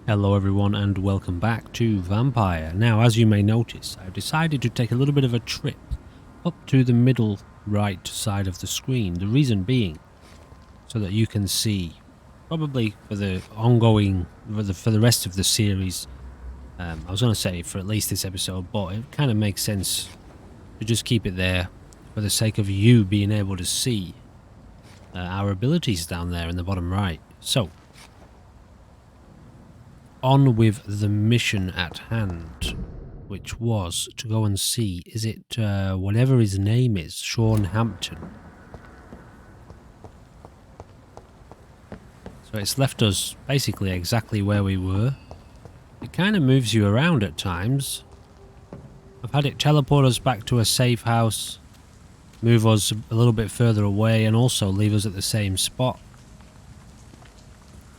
Hello everyone and welcome back to Vampire. Now, as you may notice, I've decided to take a little bit of a trip up to the middle right side of the screen. The reason being so that you can see, probably for the ongoing, for the rest of the series, I was going to say for at least this episode, but it kind of makes sense to just keep it there for the sake of you being able to see our abilities down there in the bottom right. So, on with the mission at hand, which was to go and see, is it whatever his name is, Sean Hampton. So it's left us basically exactly where we were. It kind of moves you around at times. I've had it teleport us back to a safe house, move us a little bit further away, and also leave us at the same spot.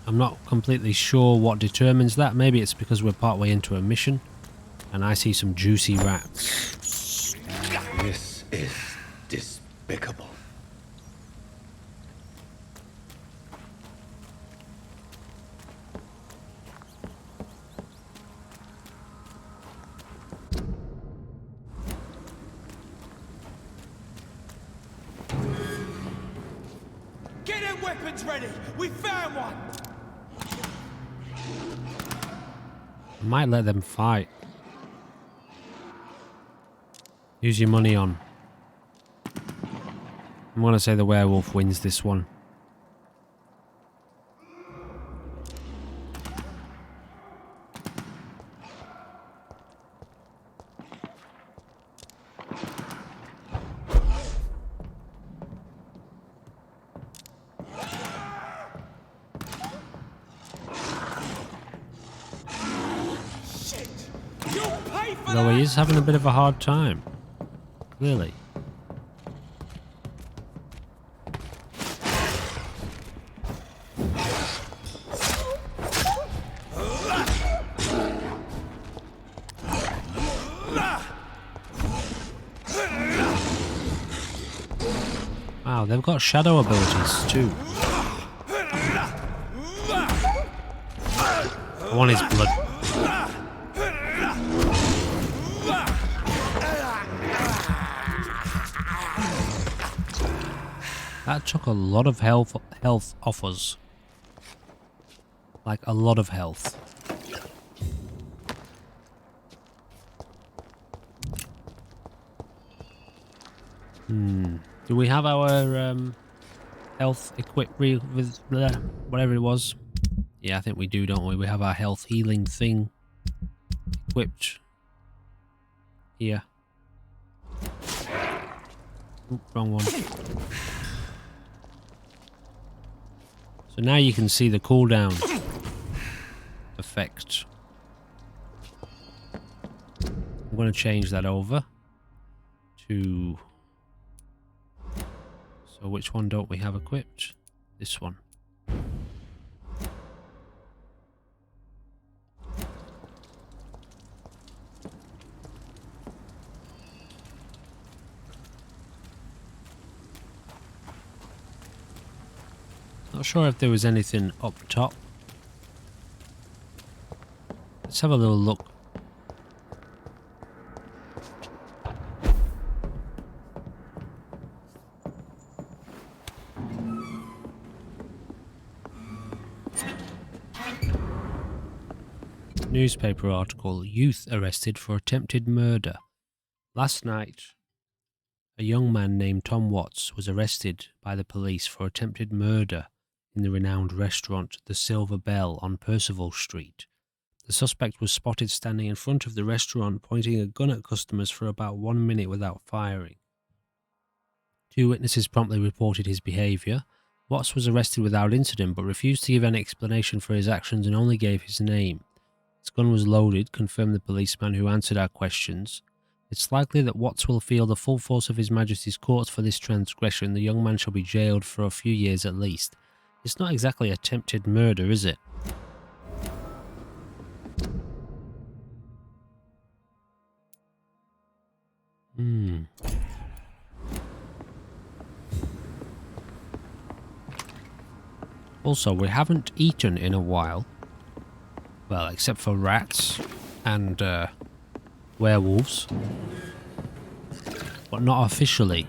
I'm not completely sure what determines that. Maybe it's because we're partway into a mission and I see some juicy rats. This is despicable. Get them weapons ready! We found one! I might let them fight. Use your money on. I'm going to say the werewolf wins this one. Though he is having a bit of a hard time. Clearly. Wow, they've got shadow abilities too. I want his blood. That took a lot of health off us. Like a lot of health. Do we have our health equipped with whatever it was? Yeah, I think we do, don't we? We have our health healing thing equipped here. Ooh, wrong one. So now you can see the cooldown effect. I'm going to change that over to... So which one don't we have equipped? This one. Not sure if there was anything up top. Let's have a little look. Newspaper article, youth arrested for attempted murder. Last night, a young man named Tom Watts was arrested by the police for attempted murder in the renowned restaurant The Silver Bell on Percival Street. The suspect was spotted standing in front of the restaurant, pointing a gun at customers for about 1 minute without firing. 2 witnesses promptly reported his behaviour. Watts was arrested without incident but refused to give any explanation for his actions and only gave his name. His gun was loaded, confirmed the policeman who answered our questions. It's likely that Watts will feel the full force of His Majesty's courts for this transgression. The young man shall be jailed for a few years at least. It's not exactly attempted murder, is it? Also, we haven't eaten in a while. Well, except for rats and werewolves. But not officially.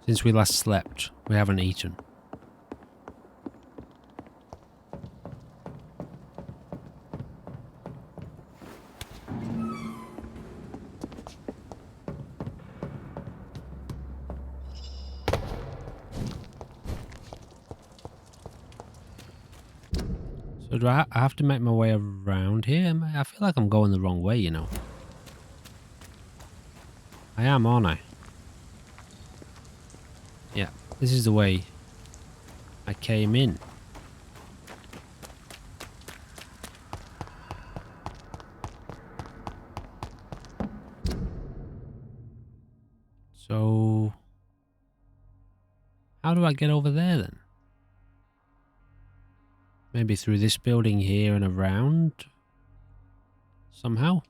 Since we last slept, we haven't eaten. So do I have to make my way around here? I feel like I'm going the wrong way, you know. I am, aren't I? Yeah, this is the way I came in. So, how do I get over there then? Maybe through this building here and around? Somehow?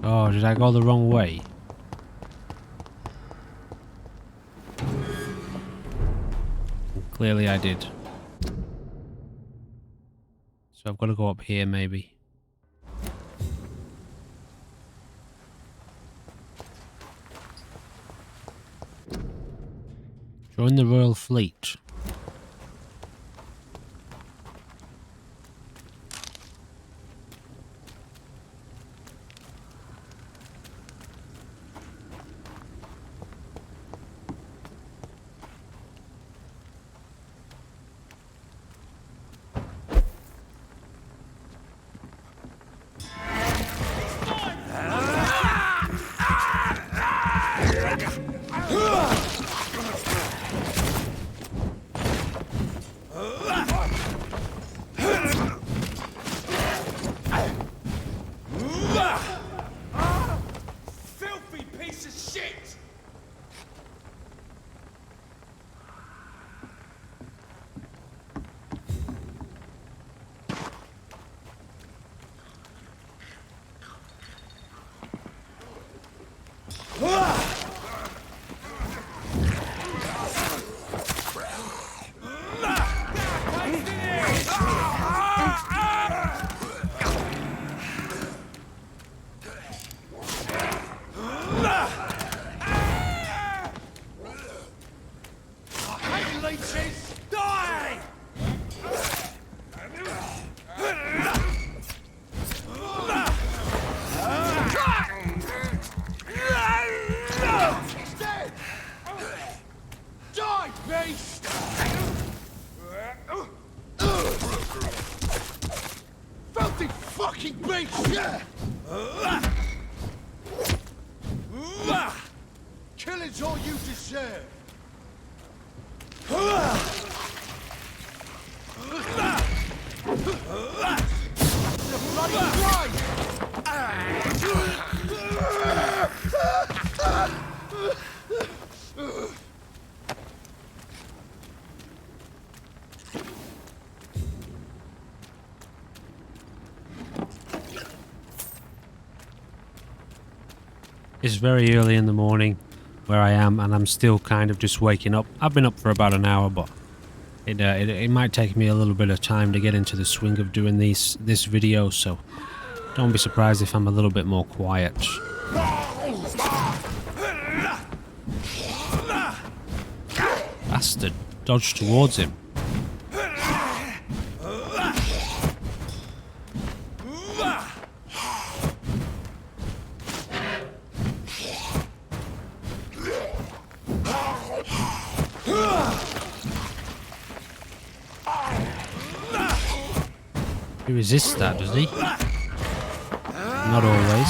Oh, did I go the wrong way? Clearly I did. So I've got to go up here maybe. Join the Royal Fleet. Filthy piece of shit! Filthy fucking beast! Killing's all you deserve. It's very early in the morning where I am, and I'm still kind of just waking up. I've been up for about an hour, but it might take me a little bit of time to get into the swing of doing this video, so don't be surprised if I'm a little bit more quiet. Bastard dodged towards him. He resists that, does he? Not always.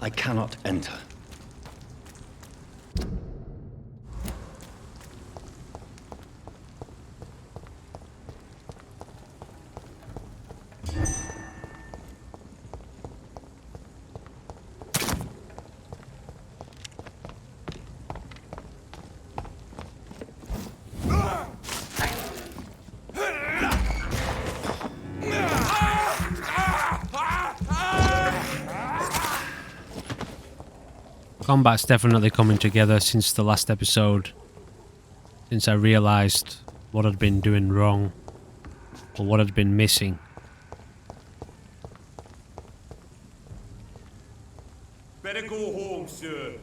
I cannot enter. Combat's definitely coming together since the last episode. Since I realised what I'd been doing wrong. Or what I'd been missing. Better go home, sir.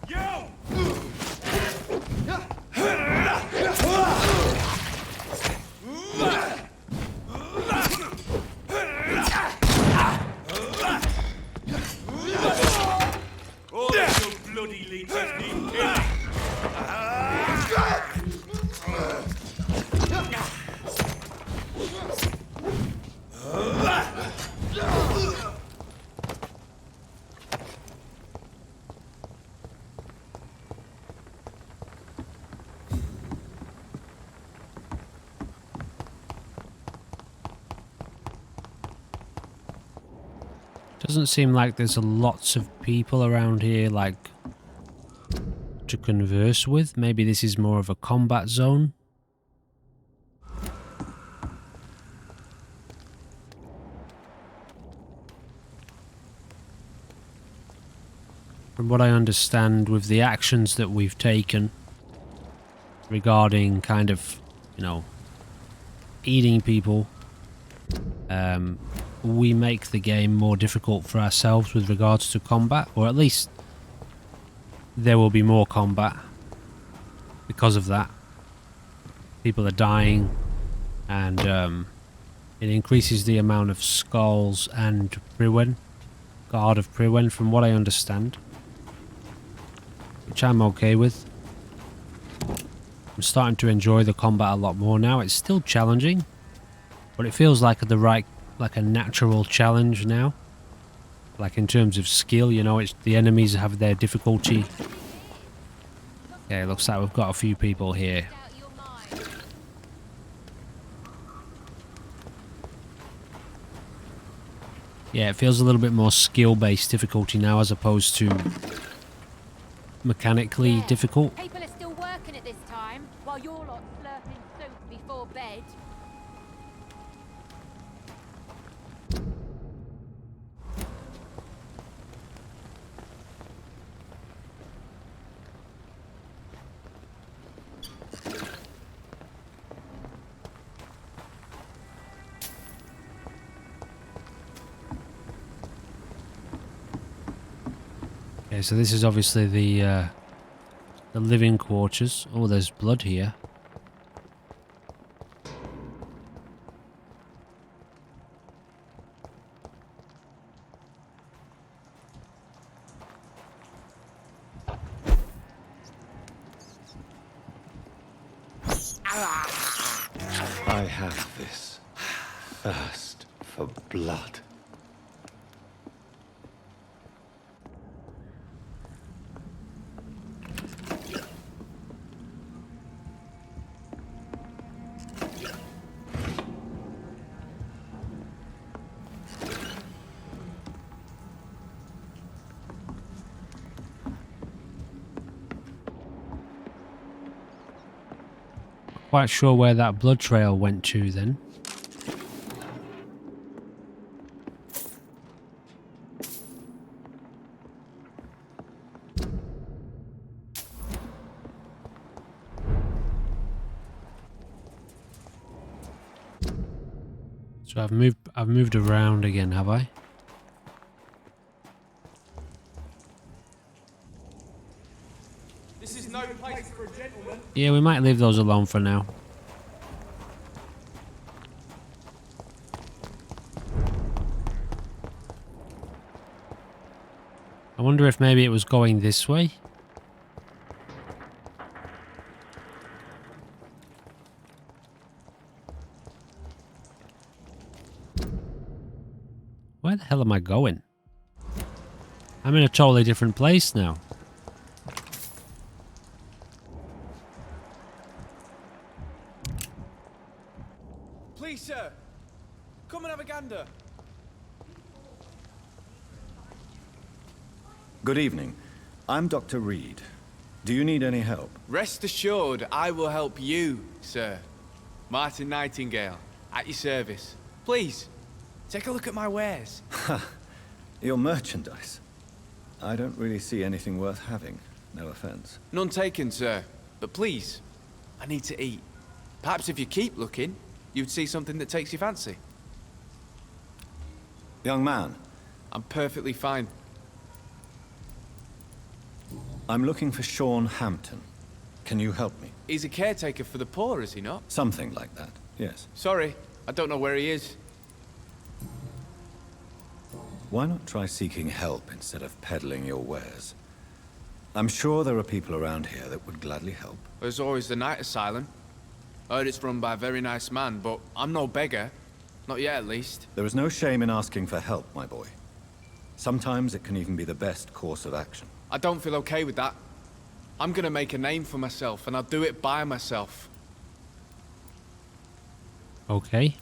Yo! All of your bloody leeches need killing. Doesn't seem like there's lots of people around here, like, to converse with. Maybe this is more of a combat zone. From what I understand, with the actions that we've taken regarding kind of, you know, eating people, we make the game more difficult for ourselves with regards to combat, or at least there will be more combat because of that. People are dying, and it increases the amount of skulls and Brewing, Guard of Brewing, from what I understand, which I'm okay with. I'm starting to enjoy the combat a lot more now. It's still challenging, but it feels like like a natural challenge now. Like in terms of skill, you know, it's the enemies have their difficulty. Okay, looks like we've got a few people here. Yeah, it feels a little bit more skill-based difficulty now as opposed to mechanically difficult. People are still working at this time, while you're lot slurping soup before bed. Okay, so this is obviously the living quarters. Oh, there's blood here. I have this thirst for blood. Quite sure where that blood trail went to then. So I've moved around again, have I? This is no place for a gentleman. Yeah, we might leave those alone for now. I wonder if maybe it was going this way. Where the hell am I going? I'm in a totally different place now. Please, sir. Come and have a gander. Good evening. I'm Dr. Reed. Do you need any help? Rest assured, I will help you, sir. Martin Nightingale, at your service. Please, take a look at my wares. Your merchandise. I don't really see anything worth having. No offense. None taken, sir. But please, I need to eat. Perhaps if you keep looking, you'd see something that takes your fancy. Young man, I'm perfectly fine. I'm looking for Sean Hampton. Can you help me? He's a caretaker for the poor, is he not? Something like that, yes. Sorry, I don't know where he is. Why not try seeking help instead of peddling your wares? I'm sure there are people around here that would gladly help. There's always the night asylum. I heard it's run by a very nice man, but I'm no beggar. Not yet, at least. There is no shame in asking for help, my boy. Sometimes it can even be the best course of action. I don't feel okay with that. I'm gonna make a name for myself, and I'll do it by myself. Okay.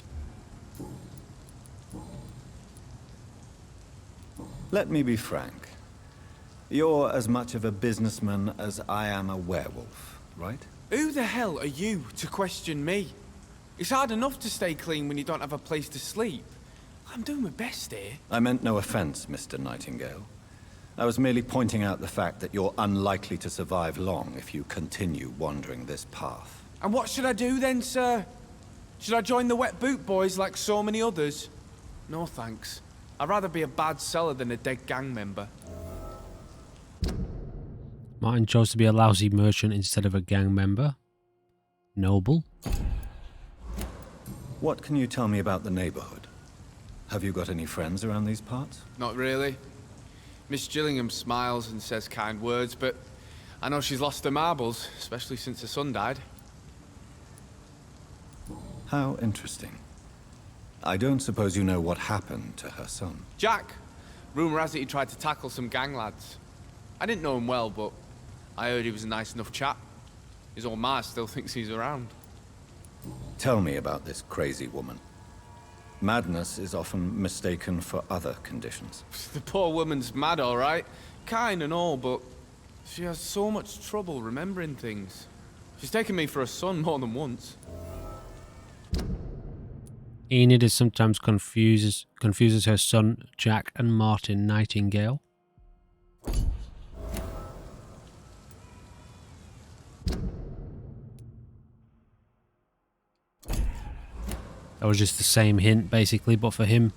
Let me be frank. You're as much of a businessman as I am a werewolf, right? Who the hell are you to question me? It's hard enough to stay clean when you don't have a place to sleep. I'm doing my best here. I meant no offense, Mr. Nightingale. I was merely pointing out the fact that you're unlikely to survive long if you continue wandering this path. And what should I do then, sir? Should I join the Wet Boot Boys like so many others? No thanks. I'd rather be a bad seller than a dead gang member. Martin chose to be a lousy merchant instead of a gang member. Noble. What can you tell me about the neighborhood? Have you got any friends around these parts? Not really. Miss Gillingham smiles and says kind words, but I know she's lost her marbles, especially since her son died. How interesting. I don't suppose you know what happened to her son. Jack! Rumour has it he tried to tackle some gang lads. I didn't know him well, but I heard he was a nice enough chap. His old ma still thinks he's around. Tell me about this crazy woman. Madness is often mistaken for other conditions. The poor woman's mad, all right. Kind and all, but she has so much trouble remembering things. She's taken me for a son more than once. Enid is sometimes confuses her son Jack and Martin Nightingale. That was just the same hint, basically, but for him.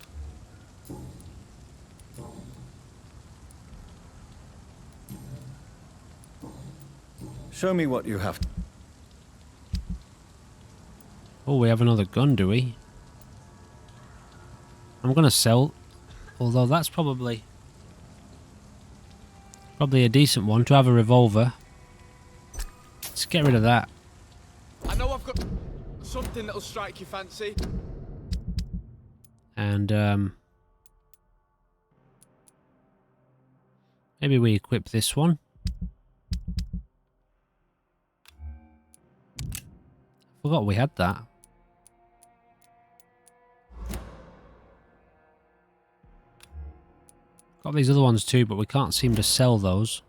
Show me what you have. Oh, we have another gun, do we? I'm gonna sell, although that's probably a decent one to have a revolver. Let's get rid of that. I know I've got something that'll strike your fancy. And maybe we equip this one. Forgot we had that. Got these other ones too, but we can't seem to sell those.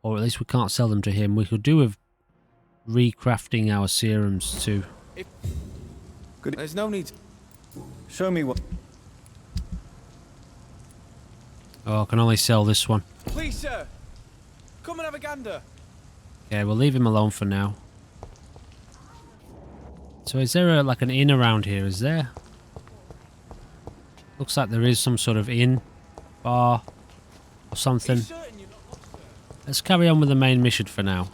Or at least we can't sell them to him. We could do with recrafting our serums too. There's no need. Show me what... Oh, I can only sell this one. Please, sir. Come and have a gander. Okay, we'll leave him alone for now. So is there like an inn around here, is there? Looks like there is some sort of inn, bar, or something. Let's carry on with the main mission for now.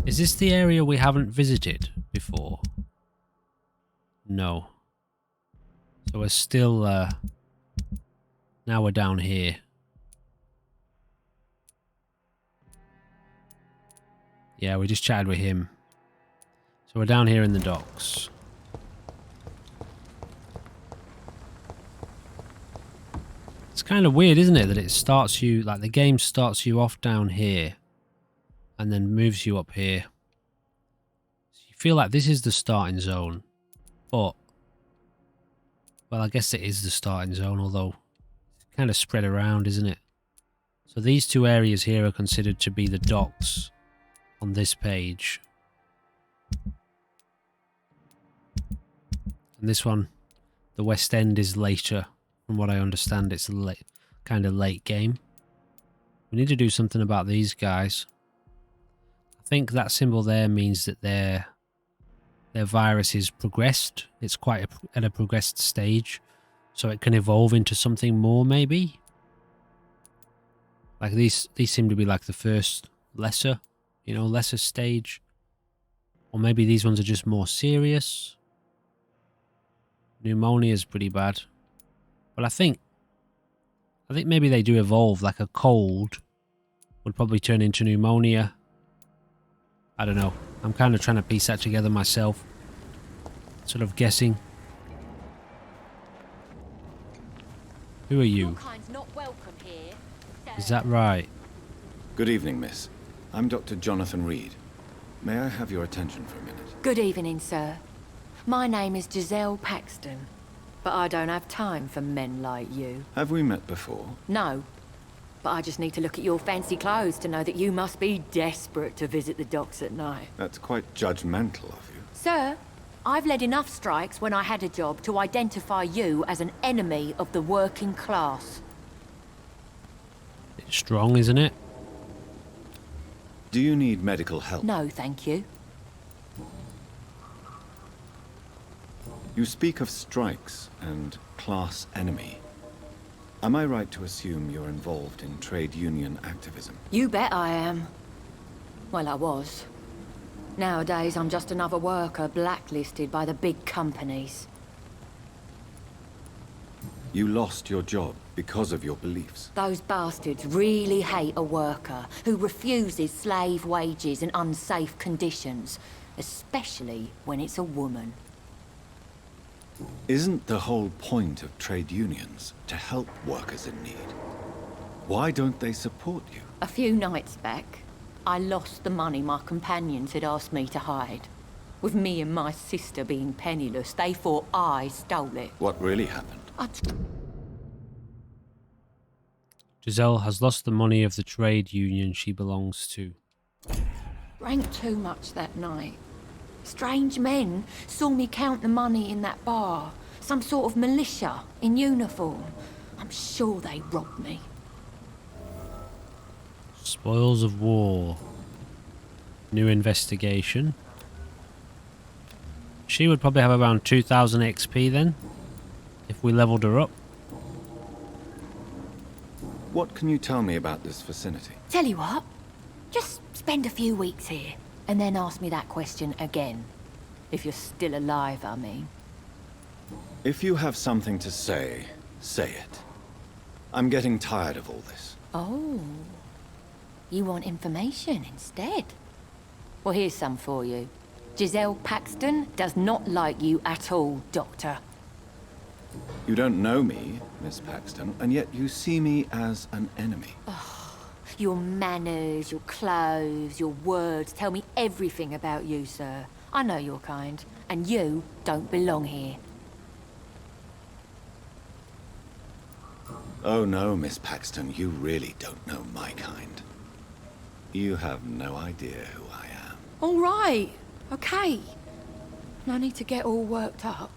Is this the area we haven't visited before? No. So we're still, now we're down here. Yeah, we just chatted with him. So we're down here in the docks. It's kind of weird, isn't it, that it starts you, like the game starts you off down here and then moves you up here. So you feel like this is the starting zone, but, well, I guess it is the starting zone, although it's kind of spread around, isn't it? So these two areas here are considered to be the docks on this page. And this one, the West End, is later. From what I understand, it's a late, kind of late game. We need to do something about these guys. I think that symbol there means that their virus is progressed. It's quite at a progressed stage, so it can evolve into something more, maybe. Like these seem to be like the first lesser, you know, lesser stage. Or maybe these ones are just more serious. Pneumonia is pretty bad. But I think maybe they do evolve. Like a cold would probably turn into pneumonia. I don't know. I'm kind of trying to piece that together myself. Sort of guessing. Who are you? Your kind's not welcome here, sir. Is that right? Good evening, miss. I'm Dr. Jonathan Reed. May I have your attention for a minute? Good evening, sir. My name is Giselle Paxton, but I don't have time for men like you. Have we met before? No, but I just need to look at your fancy clothes to know that you must be desperate to visit the docks at night. That's quite judgmental of you. Sir, I've led enough strikes when I had a job to identify you as an enemy of the working class. It's strong, isn't it? Do you need medical help? No, thank you. You speak of strikes and class enemy. Am I right to assume you're involved in trade union activism? You bet I am. Well, I was. Nowadays, I'm just another worker blacklisted by the big companies. You lost your job because of your beliefs. Those bastards really hate a worker who refuses slave wages and unsafe conditions, especially when it's a woman. Isn't the whole point of trade unions to help workers in need? Why don't they support you? A few nights back, I lost the money my companions had asked me to hide. With me and my sister being penniless, they thought I stole it. What really happened? Giselle has lost the money of the trade union she belongs to. Drank too much that night. Strange men saw me count the money in that bar. Some sort of militia in uniform. I'm sure they robbed me. Spoils of war. New investigation. She would probably have around 2000 XP then, if we leveled her up. What can you tell me about this vicinity? Tell you what, just spend a few weeks here, and then ask me that question again. If you're still alive, I mean. If you have something to say, say it. I'm getting tired of all this. Oh, you want information instead? Well, here's some for you. Giselle Paxton does not like you at all, Doctor. You don't know me, Miss Paxton, and yet you see me as an enemy. Your manners, your clothes, your words tell me everything about you, sir. I know your kind, and you don't belong here. Oh no, Miss Paxton, you really don't know my kind. You have no idea who I am. All right, okay. No need to get all worked up.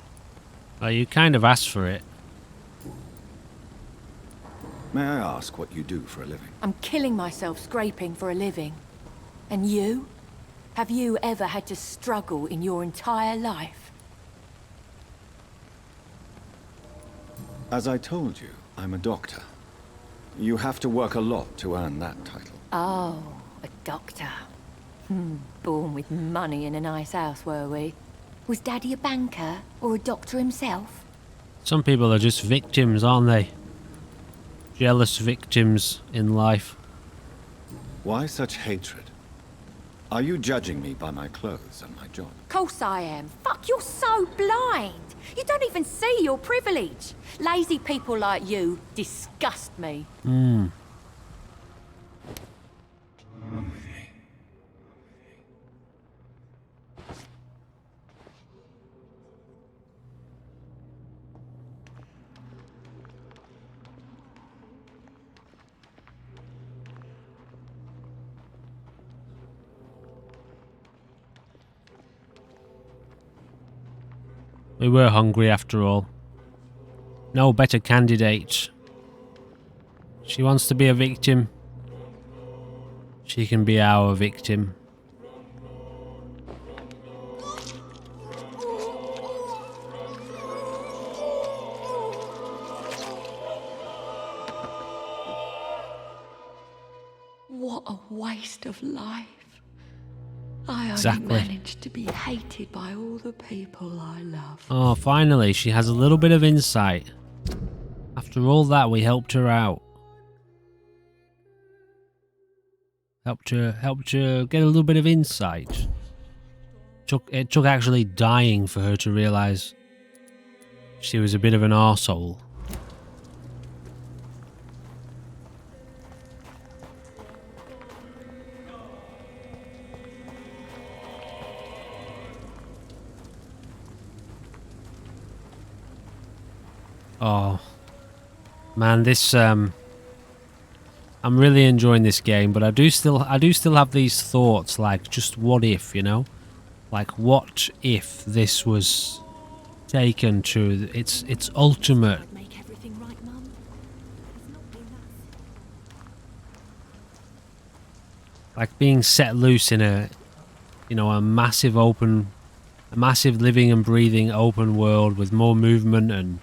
Well, you kind of asked for it. May I ask what you do for a living? I'm killing myself scraping for a living. And you? Have you ever had to struggle in your entire life? As I told you, I'm a doctor. You have to work a lot to earn that title. Oh, a doctor. Born with money in a nice house, were we? Was Daddy a banker or a doctor himself? Some people are just victims, aren't they? Jealous victims in life. Why such hatred? Are you judging me by my clothes and my job? Course I am. Fuck, you're so blind. You don't even see your privilege. Lazy people like you disgust me. We were hungry after all. No better candidate. She wants to be a victim. She can be our victim. What a waste of life. I Exactly. only managed to be hated by all the people I love. Oh, finally, she has a little bit of insight. After all that, we helped her out. Helped her get a little bit of insight. It took actually dying for her to realise she was a bit of an arsehole. Oh, man, this I'm really enjoying this game, but I do still have these thoughts like, just what if, you know? Like, what if this was taken to its ultimate? Make everything right, Mum. It's not been that. Like being set loose in a, you know, a massive living and breathing open world with more movement and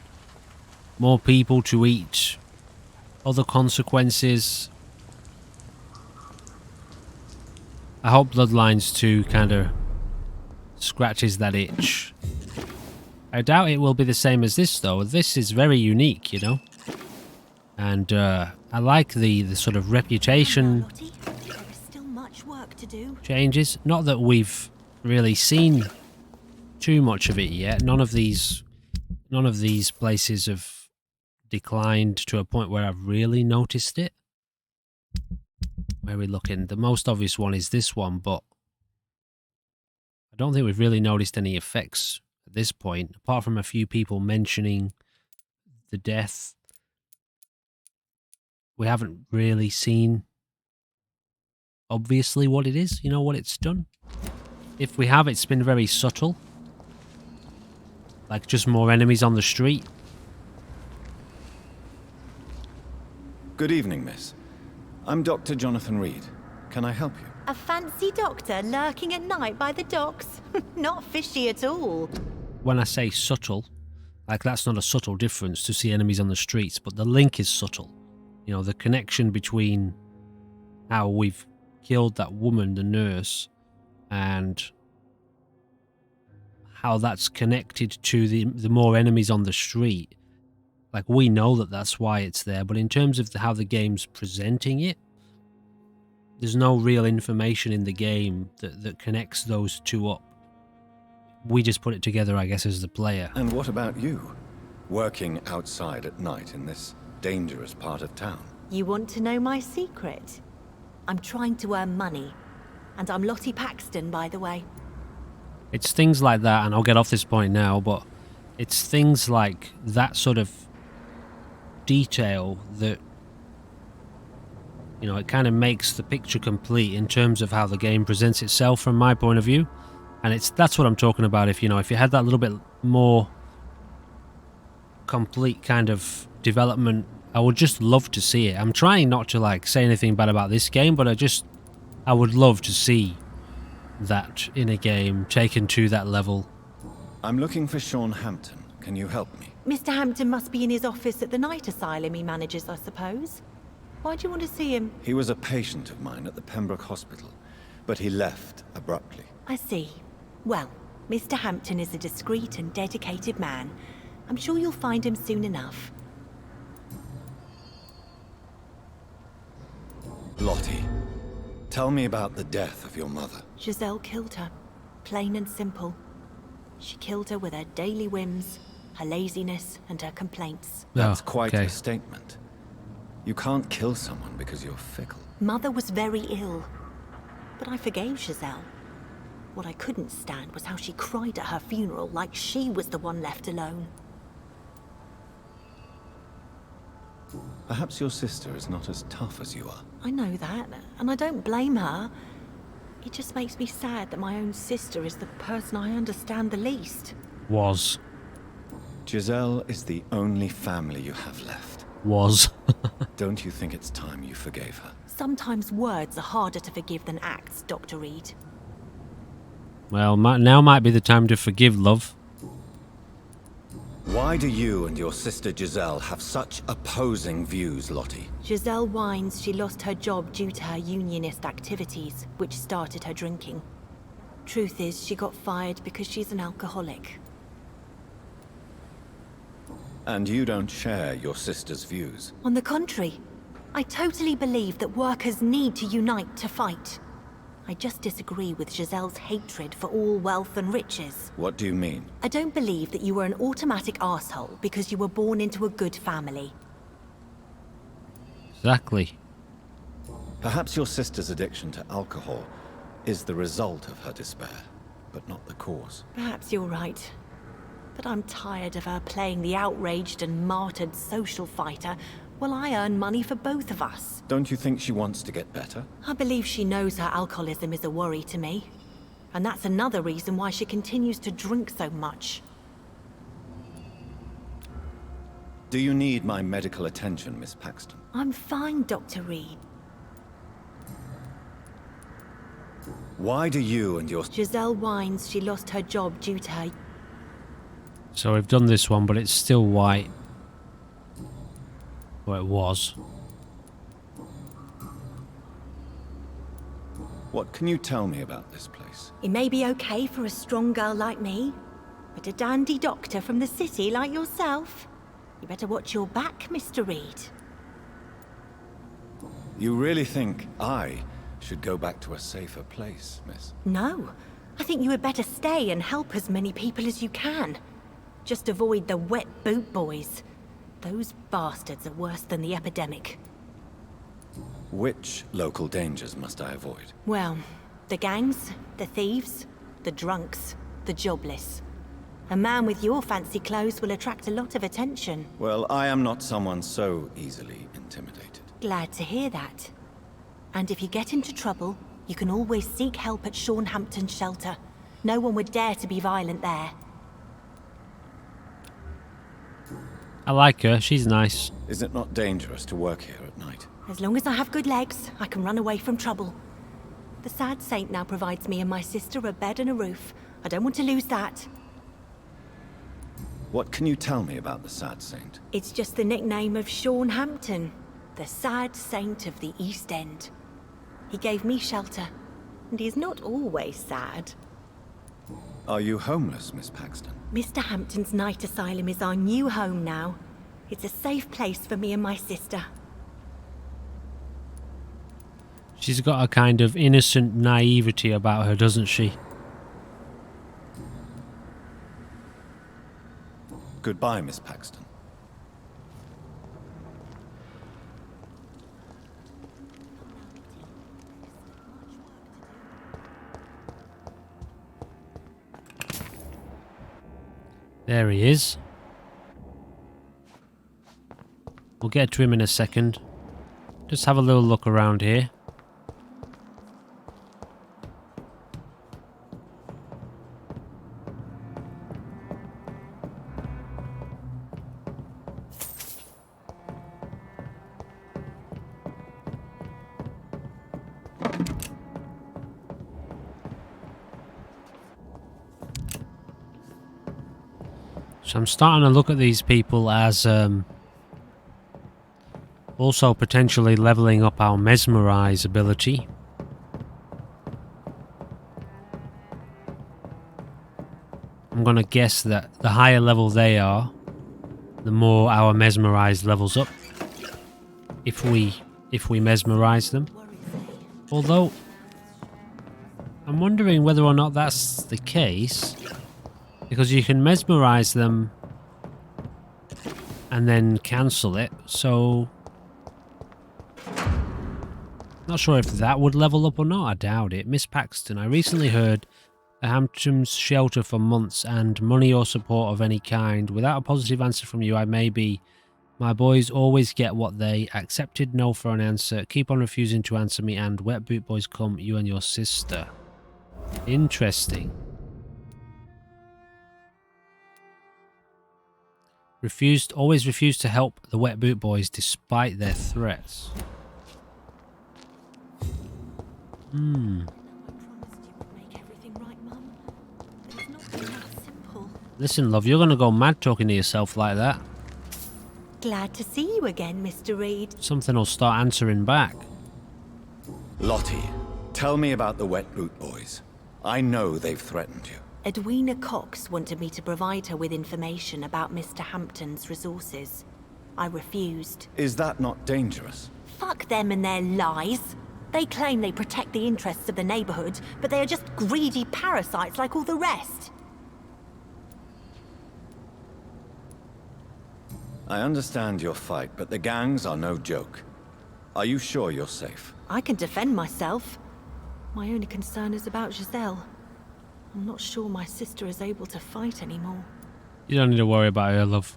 more people to eat, other consequences. I hope Bloodlines 2 kind of scratches that itch. I doubt it will be the same as this though. This is very unique, you know. And I like the sort of reputation Lottie, there is still much work to do. changes. Not that we've really seen too much of it yet. None of these places have declined to a point where I've really noticed it. Where are we looking? The most obvious one is this one, but I don't think we've really noticed any effects at this point, apart from a few people mentioning the death. We haven't really seen obviously what it is, you know, what it's done. If we have, it's been very subtle. Like just more enemies on the street. Good evening, miss. I'm Dr. Jonathan Reed. Can I help you? A fancy doctor lurking at night by the docks? Not fishy at all. When I say subtle, like that's not a subtle difference to see enemies on the streets, but the link is subtle. You know, the connection between how we've killed that woman, the nurse, and how that's connected to the more enemies on the street. Like, we know that that's why it's there, but in terms of how the game's presenting it, there's no real information in the game that connects those two up. We just put it together, I guess, as the player. And what about you? Working outside at night in this dangerous part of town? You want to know my secret? I'm trying to earn money. And I'm Lottie Paxton, by the way. It's things like that, and I'll get off this point now, but it's things like that sort of detail that, you know, it kind of makes the picture complete in terms of how the game presents itself from my point of view. And that's what I'm talking about. If you had that little bit more complete kind of development, I would just love to see it. I'm trying not to like say anything bad about this game, but I would love to see that in a game taken to that level. I'm looking for Sean Hampton. Can you help me? Mr. Hampton must be in his office at the night asylum he manages, I suppose. Why do you want to see him? He was a patient of mine at the Pembroke Hospital, but he left abruptly. I see. Well, Mr. Hampton is a discreet and dedicated man. I'm sure you'll find him soon enough. Lottie, tell me about the death of your mother. Giselle killed her. Plain and simple. She killed her with her daily whims, her laziness and her complaints. That's Oh, quite okay. a statement. You can't kill someone because you're fickle. Mother was very ill, but I forgave Giselle. What I couldn't stand was how she cried at her funeral like she was the one left alone. Perhaps your sister is not as tough as you are. I know that, and I don't blame her. It just makes me sad that my own sister is the person I understand the least. Was. Giselle is the only family you have left. Was. Don't you think it's time you forgave her? Sometimes words are harder to forgive than acts, Dr. Reed. Well, now might be the time to forgive, love. Why do you and your sister Giselle have such opposing views, Lottie? Giselle whines she lost her job due to her unionist activities, which started her drinking. Truth is, she got fired because she's an alcoholic. And you don't share your sister's views? On the contrary, I totally believe that workers need to unite to fight. I just disagree with Giselle's hatred for all wealth and riches. What do you mean? I don't believe that you were an automatic arsehole because you were born into a good family. Exactly. Perhaps your sister's addiction to alcohol is the result of her despair, but not the cause. Perhaps you're right. But I'm tired of her playing the outraged and martyred social fighter while I earn money for both of us. Don't you think she wants to get better? I believe she knows her alcoholism is a worry to me. And that's another reason why she continues to drink so much. Do you need my medical attention, Miss Paxton? I'm fine, Dr. Reed. Why do you and your... Giselle whines she lost her job due to her... So we've done this one, but it's still white. Well, it was. What can you tell me about this place? It may be okay for a strong girl like me, but a dandy doctor from the city like yourself? You better watch your back, Mr. Reed. You really think I should go back to a safer place, miss? No. I think you had better stay and help as many people as you can. Just avoid the wet boot boys. Those bastards are worse than the epidemic. Which local dangers must I avoid? Well, the gangs, the thieves, the drunks, the jobless. A man with your fancy clothes will attract a lot of attention. Well, I am not someone so easily intimidated. Glad to hear that. And if you get into trouble, you can always seek help at Hampton's shelter. No one would dare to be violent there. I like her. She's nice. Is it not dangerous to work here at night? As long as I have good legs, I can run away from trouble. The Sad Saint now provides me and my sister a bed and a roof. I don't want to lose that. What can you tell me about the Sad Saint? It's just the nickname of Hampton, the Sad Saint of the East End. He gave me shelter, and he's not always sad. Are you homeless, Miss Paxton? Mr. Hampton's night asylum is our new home now. It's a safe place for me and my sister. She's got a kind of innocent naivety about her, doesn't she? Goodbye, Miss Paxton. There he is. We'll get to him in a second. Just have a little look around here. So I'm starting to look at these people as also potentially leveling up our mesmerize ability. I'm going to guess that the higher level they are, the more our mesmerize levels up. If we mesmerize them. Although I'm wondering whether or not that's the case. Because you can mesmerize them and then cancel it. So, not sure if that would level up or not. I doubt it. Miss Paxton, I recently heard the Hamptons shelter for months and money or support of any kind. Without a positive answer from you, I may be. My boys always get what they accepted. No for an answer. Keep on refusing to answer me, and wet boot boys come. You and your sister. Interesting. Always refused to help the wet boot boys despite their threats. I promised you would make everything right, Mum. But it's not been that simple. Listen, love, you're gonna go mad talking to yourself like that. Glad to see you again, Mr. Reed. Something will start answering back. Lottie, tell me about the wet boot boys. I know they've threatened you. Edwina Cox wanted me to provide her with information about Mr. Hampton's resources. I refused. Is that not dangerous? Fuck them and their lies. They claim they protect the interests of the neighborhood, but they are just greedy parasites like all the rest. I understand your fight, but the gangs are no joke. Are you sure you're safe? I can defend myself. My only concern is about Giselle. I'm not sure my sister is able to fight anymore. You don't need to worry about her, love.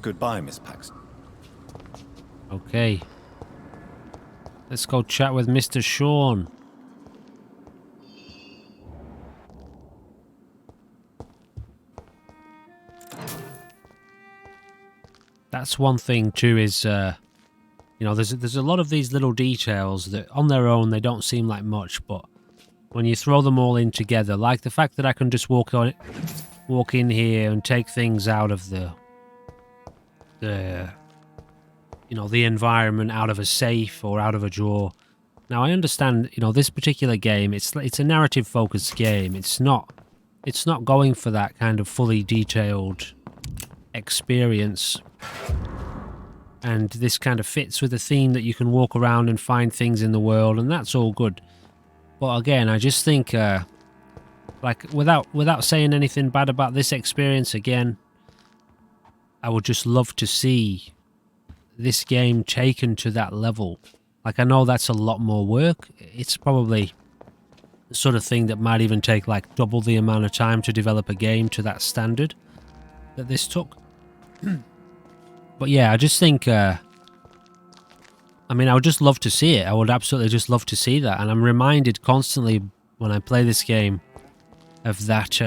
Goodbye, Miss Paxton. Okay. Let's go chat with Mr. Sean. That's one thing too is, you know, there's a lot of these little details that on their own they don't seem like much, but when you throw them all in together, like the fact that I can just walk in here and take things out of the you know, the environment, out of a safe or out of a drawer. Now I understand, you know, this particular game, it's a narrative focused game. It's not going for that kind of fully detailed experience, and this kind of fits with the theme that you can walk around and find things in the world, and that's all good. But again, I just think like without saying anything bad about this experience, again, I would just love to see this game taken to that level. Like, I know that's a lot more work. It's probably the sort of thing that might even take like double the amount of time to develop a game to that standard that this took. But yeah, I just think, I mean, I would just love to see it. I would absolutely just love to see that. And I'm reminded constantly when I play this game of that,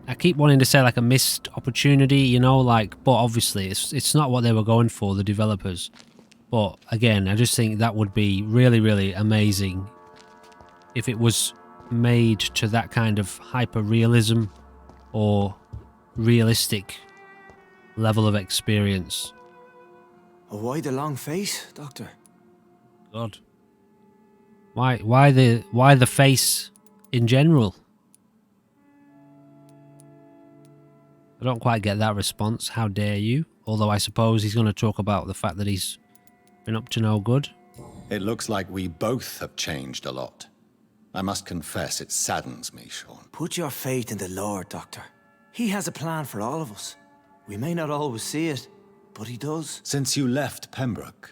I keep wanting to say like a missed opportunity, you know, like, but obviously it's not what they were going for, the developers. But again, I just think that would be really, really amazing if it was made to that kind of hyper-realism or realistic level of experience. Why the long face, Doctor? God. Why the face in general? I don't quite get that response. How dare you? Although I suppose he's going to talk about the fact that he's been up to no good. It looks like we both have changed a lot. I must confess, it saddens me, Sean. Put your faith in the Lord, Doctor. He has a plan for all of us. We may not always see it, but he does. Since you left Pembroke,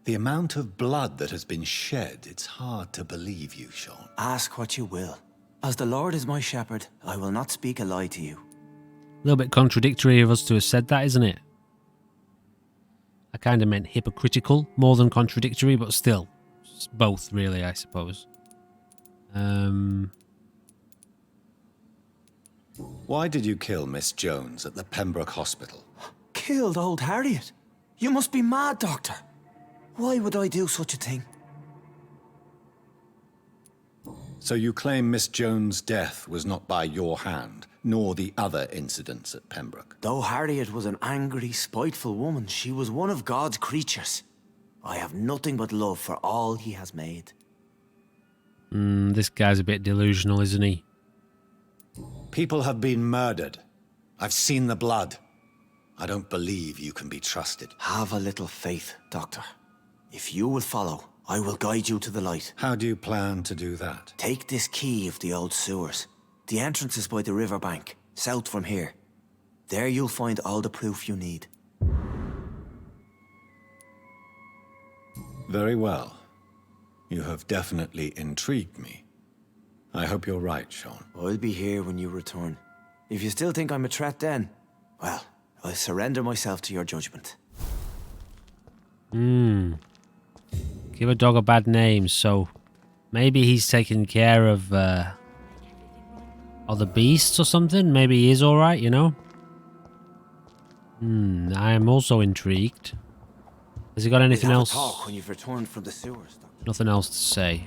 the amount of blood that has been shed, it's hard to believe you, Sean. Ask what you will. As the Lord is my shepherd, I will not speak a lie to you. A little bit contradictory of us to have said that, isn't it? I kind of meant hypocritical more than contradictory, but still. It's both, really, I suppose. Why did you kill Miss Jones at the Pembroke Hospital? Killed old Harriet? You must be mad, Doctor. Why would I do such a thing? So you claim Miss Jones' death was not by your hand, nor the other incidents at Pembroke? Though Harriet was an angry, spiteful woman, she was one of God's creatures. I have nothing but love for all he has made. This guy's a bit delusional, isn't he? People have been murdered. I've seen the blood. I don't believe you can be trusted. Have a little faith, Doctor. If you will follow, I will guide you to the light. How do you plan to do that? Take this key of the old sewers. The entrance is by the riverbank, south from here. There you'll find all the proof you need. Very well. You have definitely intrigued me. I hope you're right, Sean. I'll be here when you return. If you still think I'm a threat then, well, I'll surrender myself to your judgment. Give a dog a bad name, so maybe he's taking care of the beasts or something. Maybe he is alright, you know? I am also intrigued. Has he got anything else? Talk when you've returned from the sewers. Nothing else to say.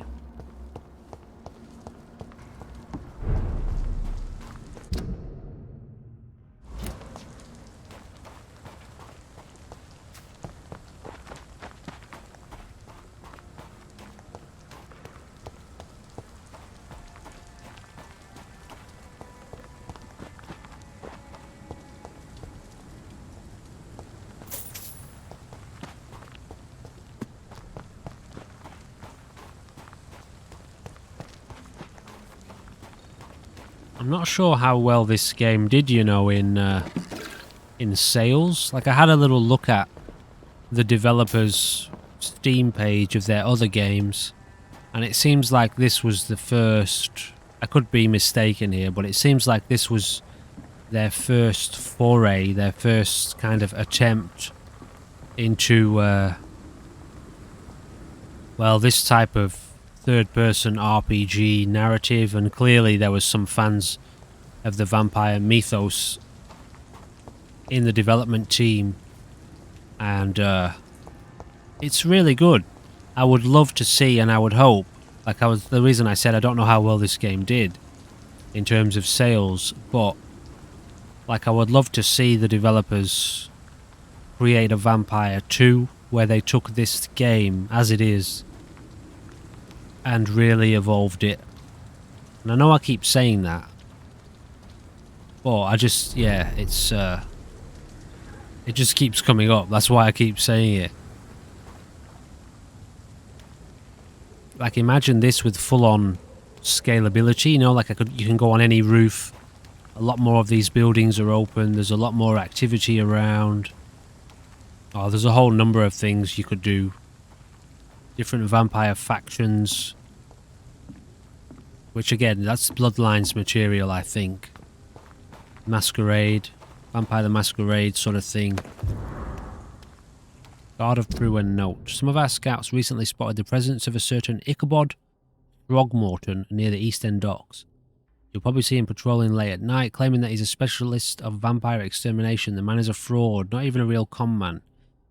I'm not sure how well this game did, you know, in sales. Like, I had a little look at the developers' Steam page of their other games, and it seems like this was the first... I could be mistaken here, but it seems like this was their first foray, their first kind of attempt into, well, this type of third-person RPG narrative, and clearly there was some fans of the vampire mythos in the development team, and it's really good. I would love to see, and I would hope, the reason I said I don't know how well this game did in terms of sales, but like, I would love to see the developers create a Vampire 2 where they took this game as it is and really evolved it. And I know I keep saying that, but I just, yeah, it's it just keeps coming up. That's why I keep saying it. Like, imagine this with full-on scalability, you know, like you can go on any roof. A lot more of these buildings are open. There's a lot more activity around. Oh, there's a whole number of things you could do. Different vampire factions. Which, again, that's Bloodlines material, I think. Masquerade. Vampire the Masquerade sort of thing. Guard of Brewing Notes. Some of our scouts recently spotted the presence of a certain Ichabod Throgmorton near the East End docks. You'll probably see him patrolling late at night, claiming that he's a specialist of vampire extermination. The man is a fraud, not even a real con man.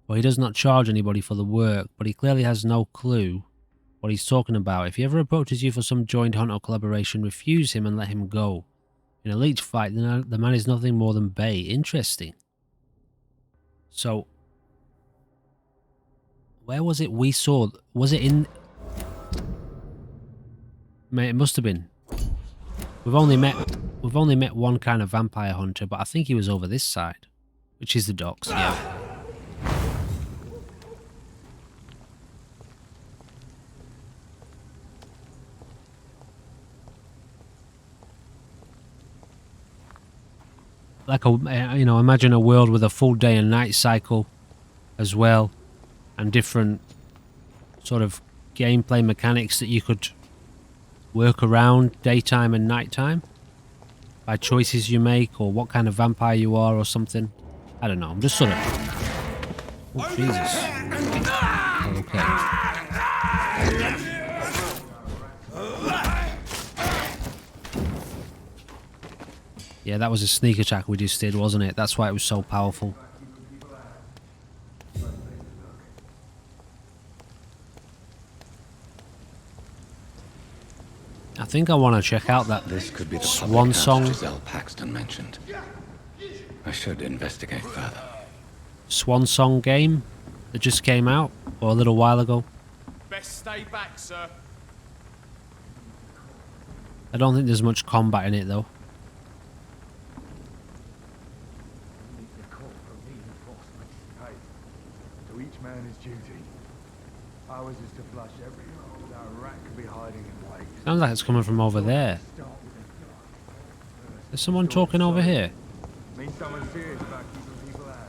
Well, he does not charge anybody for the work, but he clearly has no clue what he's talking about. If he ever approaches you for some joint hunt or collaboration, refuse him and let him go. In a leech fight, the man is nothing more than bait. Interesting. So, where was it we saw? Was it in... Mate, it must have been. We've only met one kind of vampire hunter, but I think he was over this side, which is the docks, yeah. Like you know, imagine a world with a full day and night cycle as well, and different sort of gameplay mechanics that you could work around daytime and nighttime by choices you make, or what kind of vampire you are or something. I don't know, I'm just sort of... Oh, Jesus. Okay. Yeah, that was a sneak attack we just did, wasn't it? That's why it was so powerful. I think I want to check out that This could be the Swan Song. Giselle Paxton mentioned. I should investigate further. Swan Song game that just came out, or a little while ago. Best stay back, sir. I don't think there's much combat in it though. To each man his duty. Ours is to flush every hole that a rat could be hiding in places. Sounds like it's coming from over there. Is someone talking over here? Means someone serious about keeping people out.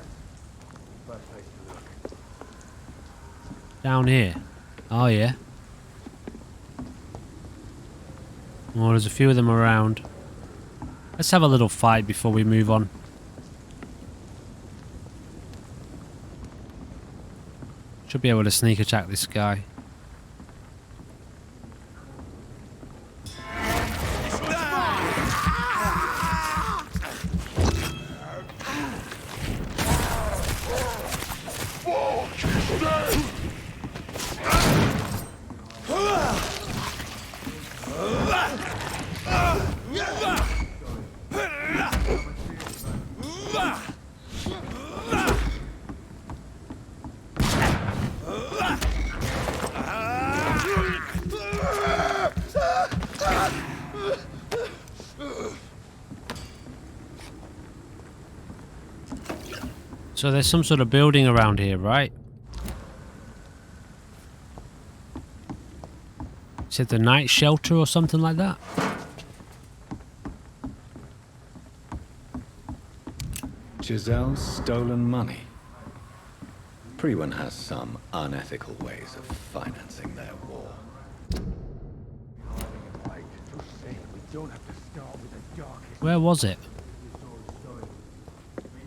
First place to look. Down here. Oh yeah. Oh, there's a few of them around. Let's have a little fight before we move on. Should be able to sneak attack this guy. So there's some sort of building around here, right? Is it the night shelter or something like that? Giselle's stolen money. Prewen has some unethical ways of financing their war. Where was it?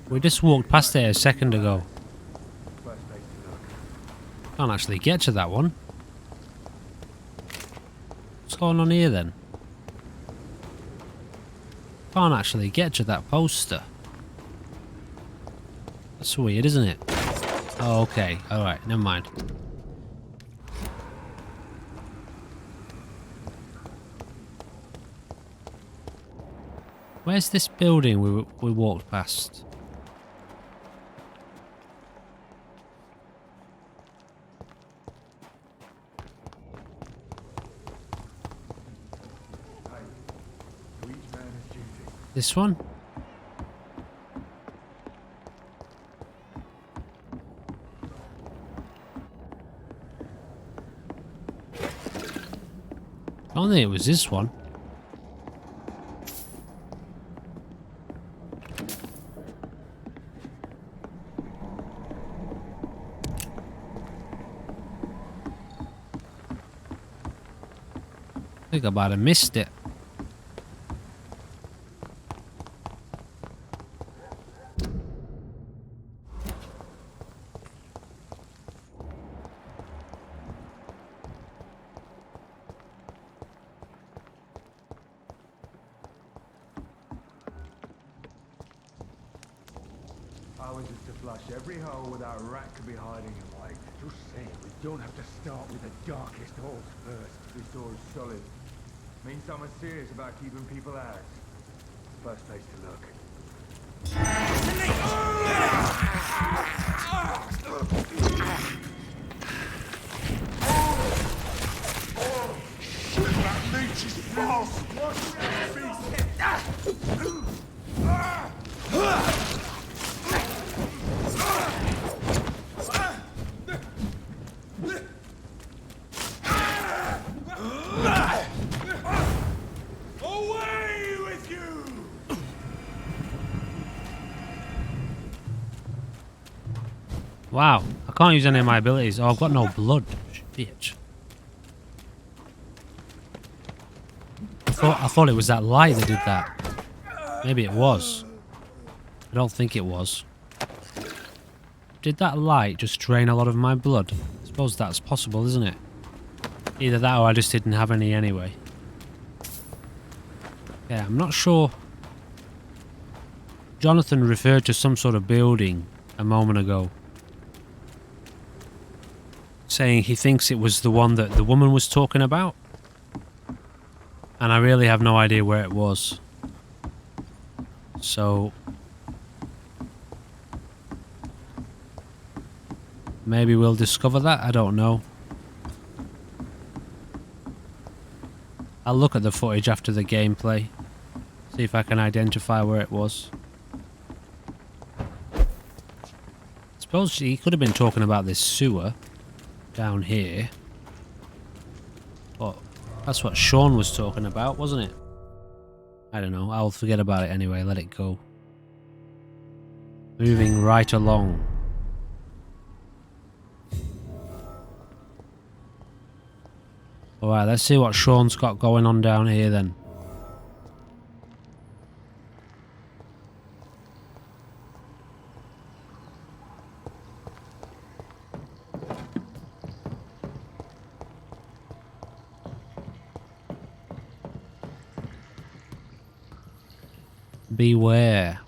We just walked past it a second ago. Can't actually get to that one. What's going on here then? Can't actually get to that poster. That's weird, isn't it? Oh, okay. Alright, never mind. Where's this building we walked past? This one? I don't think it was this one. I think I might have missed it. Ours is to flush every hole without a rat could be hiding in wait. Just saying, we don't have to start with the darkest holes first. This door is solid. Means someone's serious about keeping people out. First place to look. Shit, that leech is fast! Wow, I can't use any of my abilities. Oh, I've got no blood. Bitch. I thought it was that light that did that. Maybe it was. I don't think it was. Did that light just drain a lot of my blood? I suppose that's possible, isn't it? Either that or I just didn't have any anyway. Yeah, I'm not sure. Jonathan referred to some sort of building a moment ago, saying he thinks it was the one that the woman was talking about. And I really have no idea where it was. So maybe we'll discover that, I don't know. I'll look at the footage after the gameplay, see if I can identify where it was. I suppose he could have been talking about this sewer down here. But that's what Sean was talking about, wasn't it? I don't know. I'll forget about it anyway. Let it go. Moving right along. Alright, let's see what Sean's got going on down here then. Beware.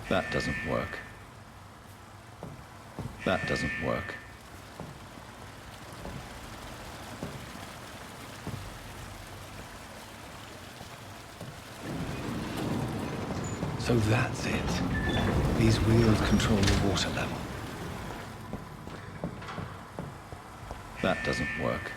That doesn't work. That doesn't work. So that's it. These wheels control the water level. That doesn't work.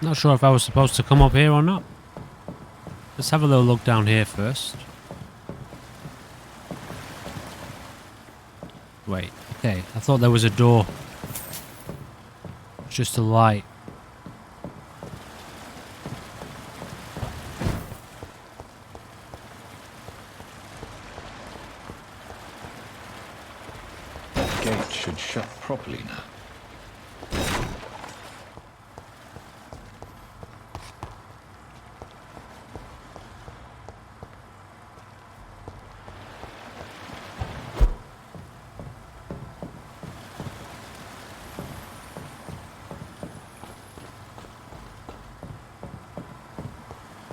Not sure if I was supposed to come up here or not. Let's have a little look down here first. Wait, okay. I thought there was a door. It's just a light. That gate should shut properly now.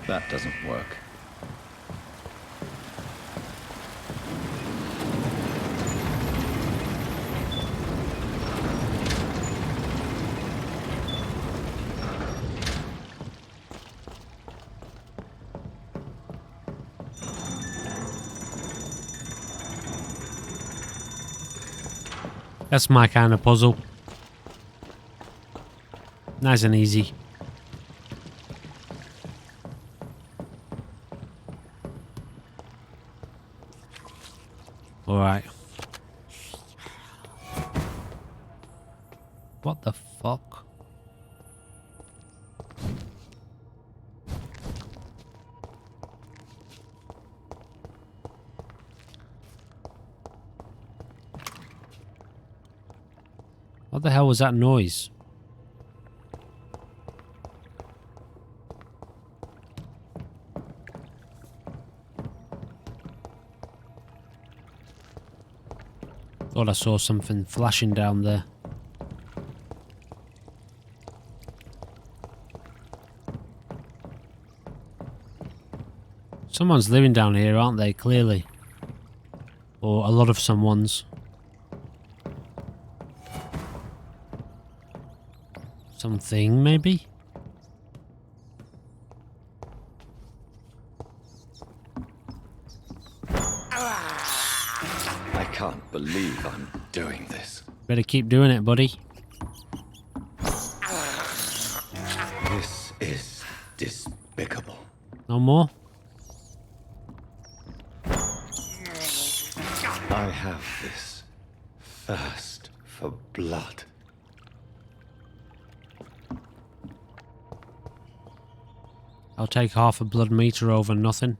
That doesn't work. That's my kind of puzzle. Nice and easy. Alright. What the fuck? What the hell was that noise? Thought I saw something flashing down there. Someone's living down here, aren't they? Clearly. Or a lot of someone's. Something, maybe? I can't believe I'm doing this. Better keep doing it, buddy. This is despicable. No more? I have this thirst for blood. I'll take half a blood meter over nothing.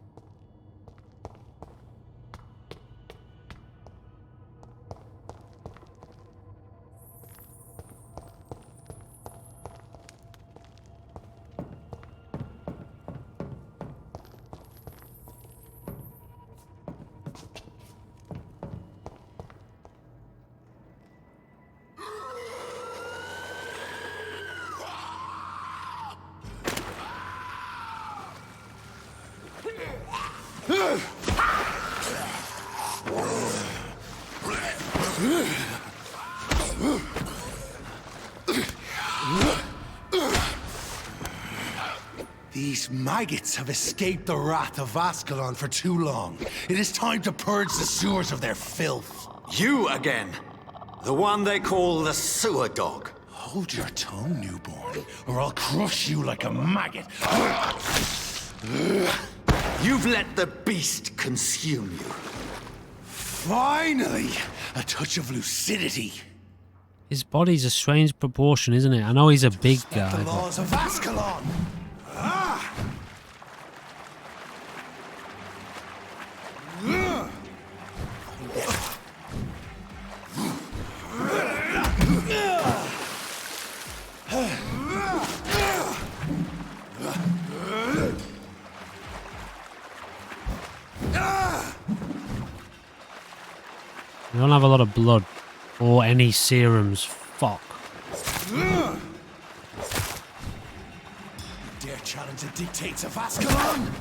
These maggots have escaped the wrath of Ascalon for too long. It is time to purge the sewers of their filth. You again! The one they call the sewer dog. Hold your tongue, newborn, or I'll crush you like a maggot. You've let the beast consume you. Finally! A touch of lucidity. His body's a strange proportion, isn't it? I know he's a big guy. The laws of Ascalon! Ah! We don't have a lot of blood or any serums. Fuck. Dare challenge the dictates of Ascalon?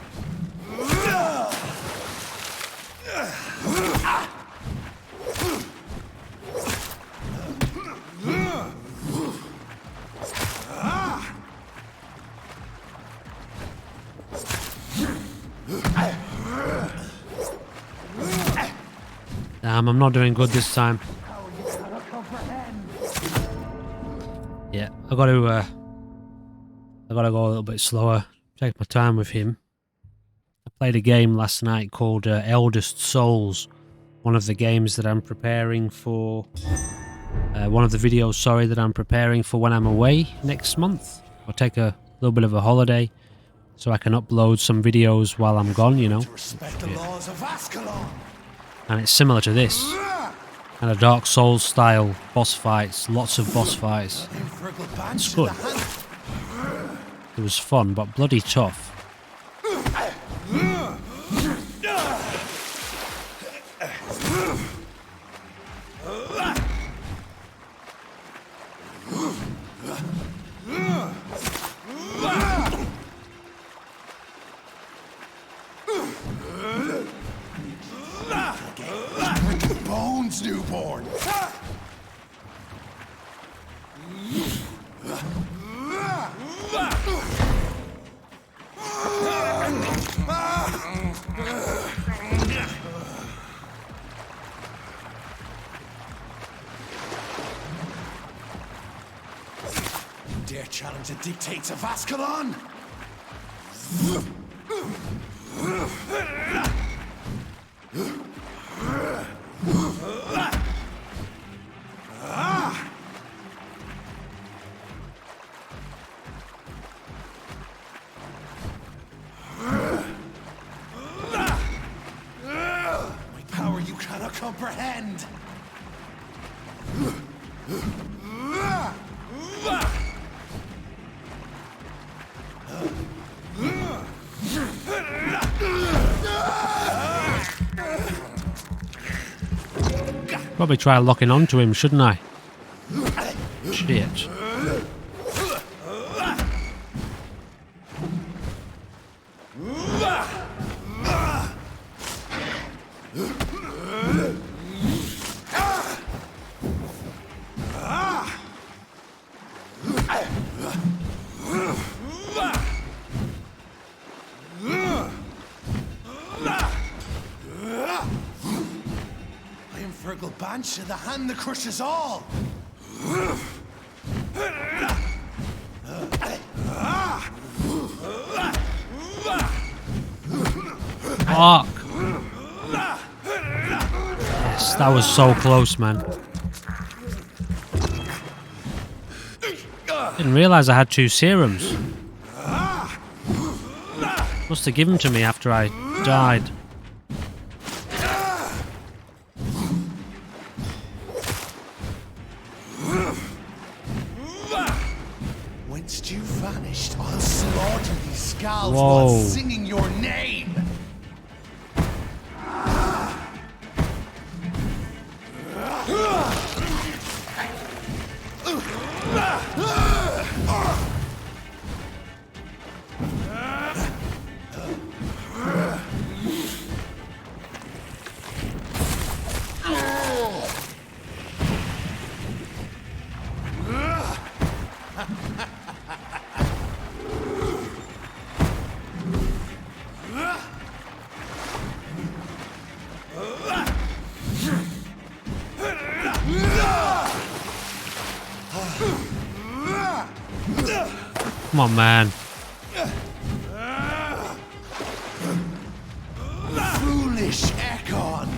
Damn, I'm not doing good this time. Yeah, I gotta go a little bit slower. Take my time with him. I played a game last night called Eldest Souls. One of the games that I'm preparing for. One of the videos, sorry, that I'm preparing for when I'm away next month. I'll take a little bit of a holiday so I can upload some videos while I'm gone, you know. Respect the laws of Ascalon. And it's similar to this. Kind of Dark Souls style boss fights, lots of boss fights. It's good. It was fun, but bloody tough. Bones, newborn. Dare challenge the dictates of Ascalon? My power you cannot comprehend. Probably try locking onto him, shouldn't I? Shit. Banshee, the hand that crushes all. Fuck. Yes, that was so close, man. Didn't realise I had 2 serums. Must have given to me after I died. Whence you vanished, I'll slaughter these scalds Whoa. while singing your name. Come on, man. Foolish Ekon!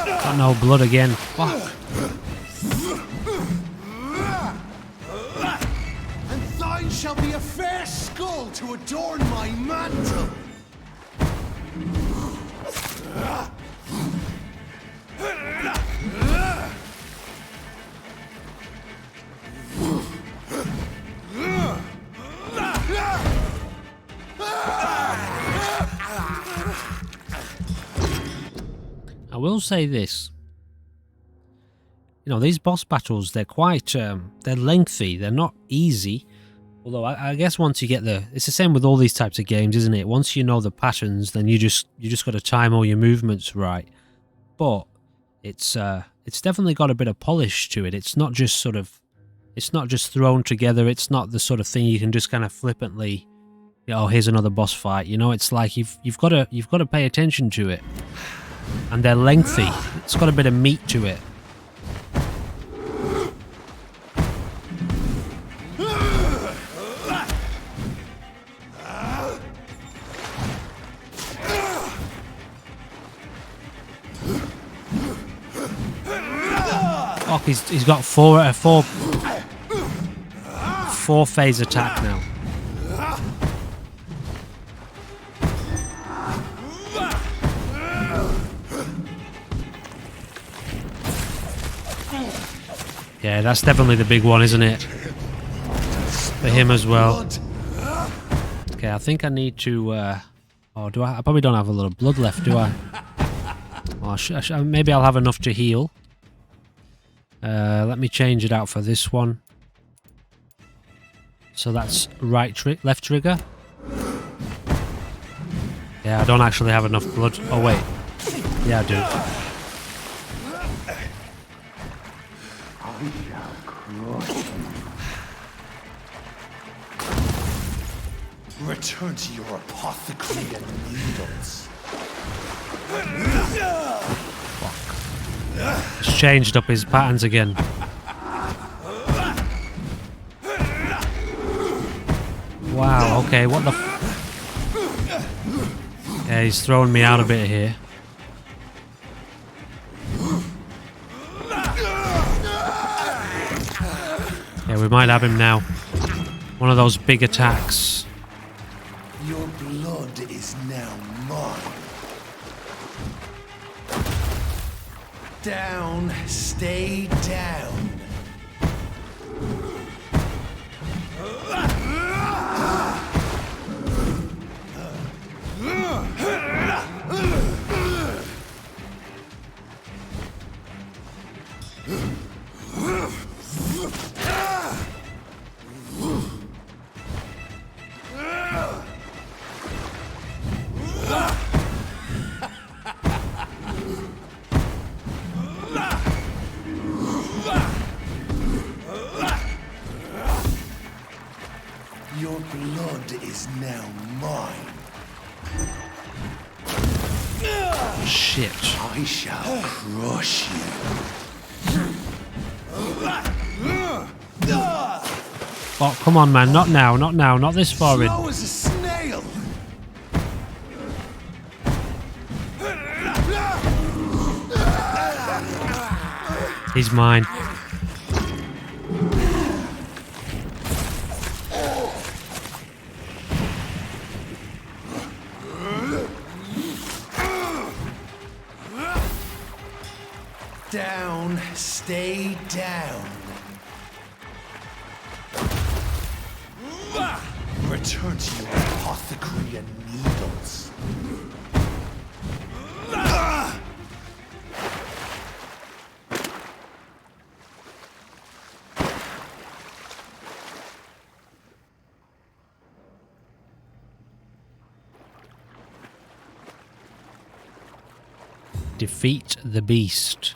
Got no blood again. Fuck. And thine shall be a fair skull to adorn my mantle! I will say this. You know, these boss battles, they're quite, they're lengthy. They're not easy. Although I guess once you get it's the same with all these types of games, isn't it? Once you know the patterns, then you just got to time all your movements right. But it's definitely got a bit of polish to it. It's not just thrown together. It's not the sort of thing you can just kind of flippantly, oh, here's another boss fight. You know, it's like you've got to pay attention to it. And they're lengthy. It's got a bit of meat to it. Fuck, he's got four phase attack now. Yeah, that's definitely the big one, isn't it? For him as well. Okay, I think I need to... oh, do I? I probably don't have a lot of blood left, do I? Oh, maybe I'll have enough to heal. Let me change it out for this one. So that's left trigger. Yeah, I don't actually have enough blood. Oh, wait. Yeah, I do. Return to your apothecary and needles. He's changed up his patterns again. Wow, okay, what the yeah, he's throwing me out a bit here. Yeah, we might have him now. One of those big attacks. Your blood is now mine. Down, stay down. Your blood is now mine. Shit. I shall crush you. Oh, come on, man. Not now, not now, not this far in. Slow as a snail. He's mine. Down, stay down. Return to your apothecary and needles. Defeat the beast.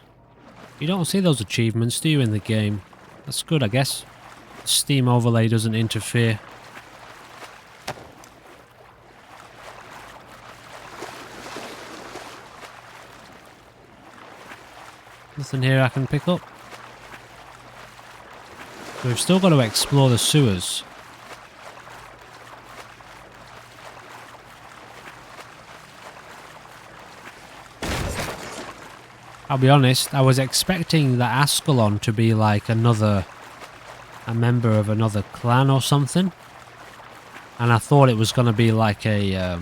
You don't see those achievements, do you, in the game? That's good, I guess. Steam overlay doesn't interfere. Nothing here I can pick up. So we've still got to explore the sewers. I'll be honest, I was expecting that Ascalon to be like a member of another clan or something. And I thought it was going to be like a...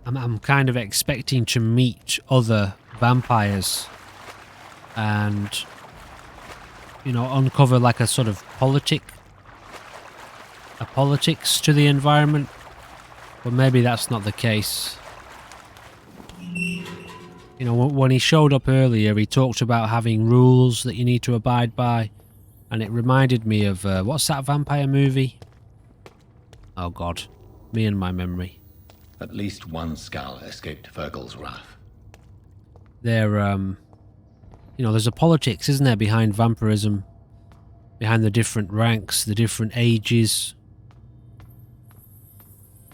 I'm kind of expecting to meet other vampires and, you know, uncover like a sort of politics to the environment. But maybe that's not the case. You know, when he showed up earlier, he talked about having rules that you need to abide by. And it reminded me of, what's that vampire movie? Oh God, me and my memory. At least one skull escaped Virgil's wrath. There, you know, there's a politics, isn't there, behind vampirism? Behind the different ranks, the different ages.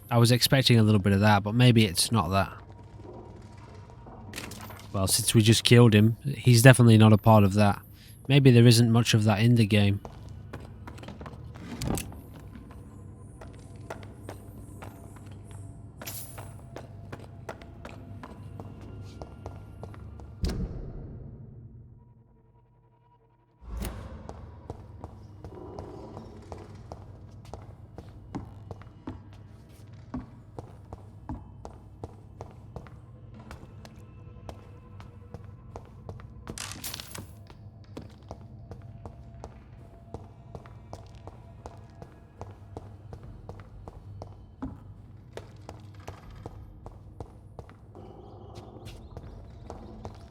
I was expecting a little bit of that, but maybe it's not that. Well, since we just killed him, he's definitely not a part of that. Maybe there isn't much of that in the game.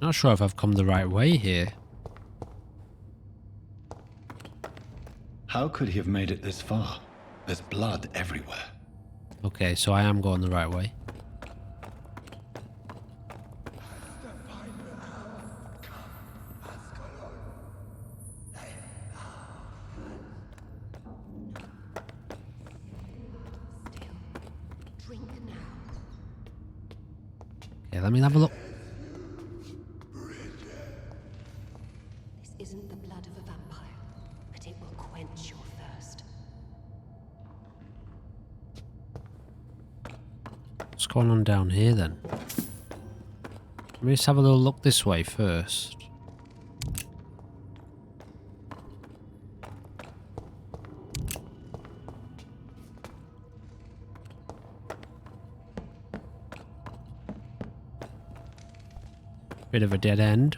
Not sure if I've come the right way here. How could he have made it this far? There's blood everywhere. Okay, so I am going the right way. Okay, let me have a look. Isn't the blood of a vampire, but it will quench your thirst. What's going on down here then? Let me just have a little look this way first. Bit of a dead end.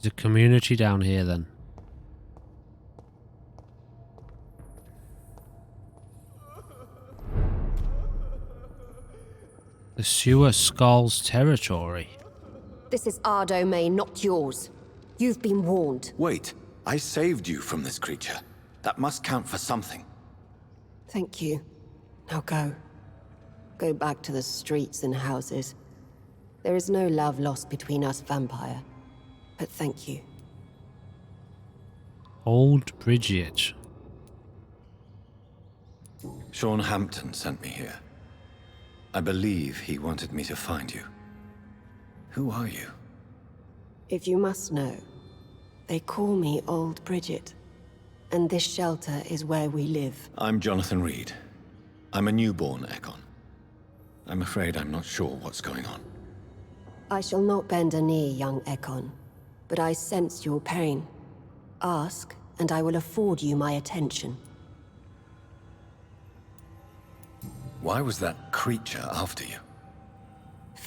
There's a community down here then. The Sewer Skulls territory. This is our domain, not yours. You've been warned. Wait, I saved you from this creature. That must count for something. Thank you. Now go. Go back to the streets and houses. There is no love lost between us, vampire. But thank you. Old Bridget. Sean Hampton sent me here. I believe he wanted me to find you. Who are you? If you must know, they call me Old Bridget. And this shelter is where we live. I'm Jonathan Reed. I'm a newborn Ekon. I'm afraid I'm not sure what's going on. I shall not bend a knee, young Ekon. But I sense your pain. Ask, and I will afford you my attention. Why was that creature after you?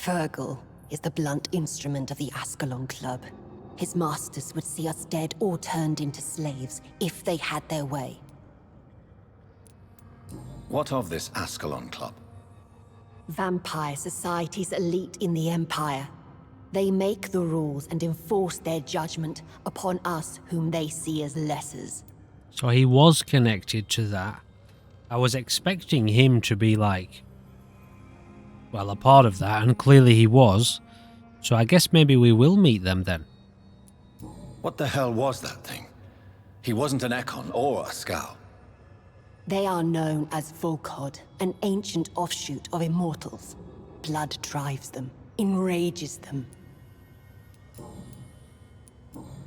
Virgil is the blunt instrument of the Ascalon Club. His masters would see us dead or turned into slaves if they had their way. What of this Ascalon Club? Vampire society's elite in the Empire. They make the rules and enforce their judgment upon us whom they see as lessers. So he was connected to that. I was expecting him to be like, well, a part of that, and clearly he was. So I guess maybe we will meet them then. What the hell was that thing? He wasn't an Ekon or a Scowl. They are known as Volkod, an ancient offshoot of immortals. Blood drives them, enrages them.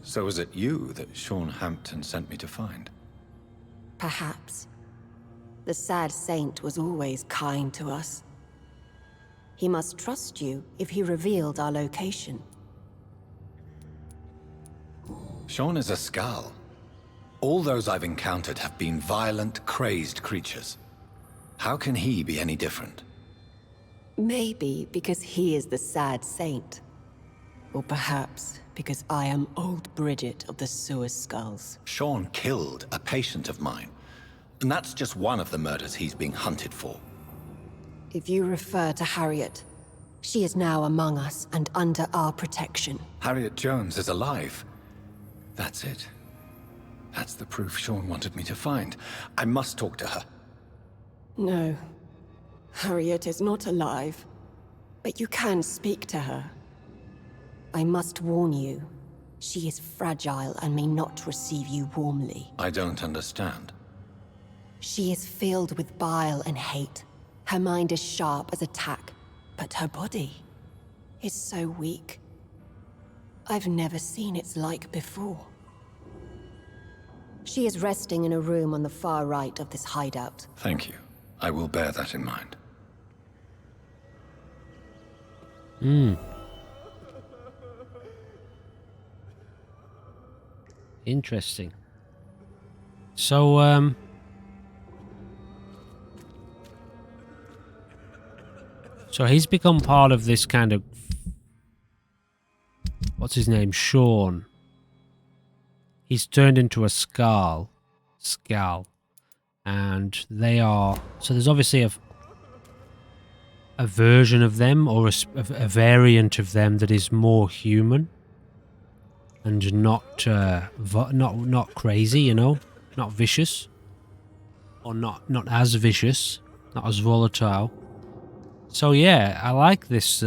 So is it you that Sean Hampton sent me to find? Perhaps. The sad saint was always kind to us. He must trust you if he revealed our location. Sean is a Scowl. All those I've encountered have been violent, crazed creatures. How can he be any different? Maybe because he is the sad saint. Or perhaps because I am old Bridget of the Sewer Skulls. Sean killed a patient of mine. And that's just one of the murders he's being hunted for. If you refer to Harriet, she is now among us and under our protection. Harriet Jones is alive. That's it. That's the proof Sean wanted me to find. I must talk to her. No. Harriet is not alive. But you can speak to her. I must warn you. She is fragile and may not receive you warmly. I don't understand. She is filled with bile and hate. Her mind is sharp as a tack, but her body is so weak. I've never seen its like before. She is resting in a room on the far right of this hideout. Thank you. I will bear that in mind. Interesting. So, so he's become part of this kind of... What's his name? Sean. He's turned into a Scowl. And they are... So there's obviously a version of them, or a variant of them that is more human. And not crazy, you know? Not vicious. Or not as vicious. Not as volatile. So yeah, I like this